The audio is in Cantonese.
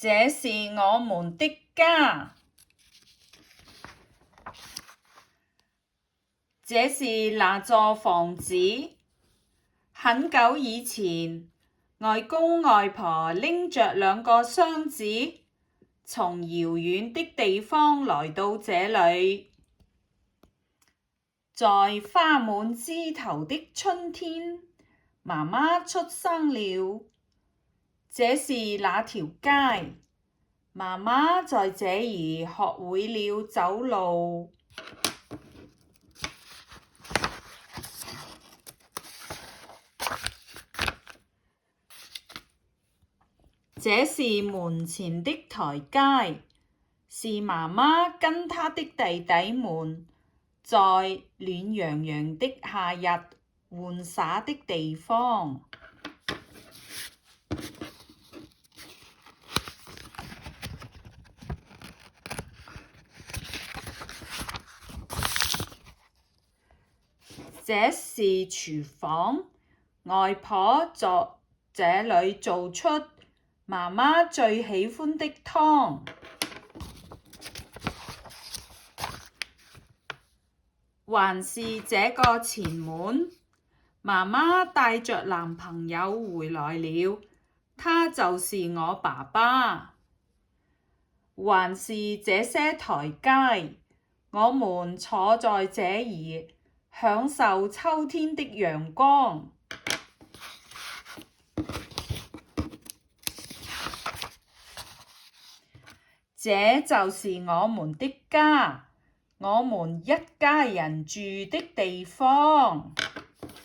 這是我們的家。這是那座房子。很久以前，外公外婆拎着兩個箱子，從遙遠的地方來到這裡。在花滿枝頭的春天，媽媽出生了。這是那條街，媽媽在這兒學會了走路。這是門前的台階，是媽媽跟她的弟弟們在暖洋洋的夏日玩耍的地方。這是廚房，外婆在這裡做出媽媽最喜歡的湯。還是這個前門，媽媽帶着男朋友回來了，他就是我爸爸。還是這些台階，我們坐在這兒享受秋天的陽光。這就是我們的家，我們一家人住的地方。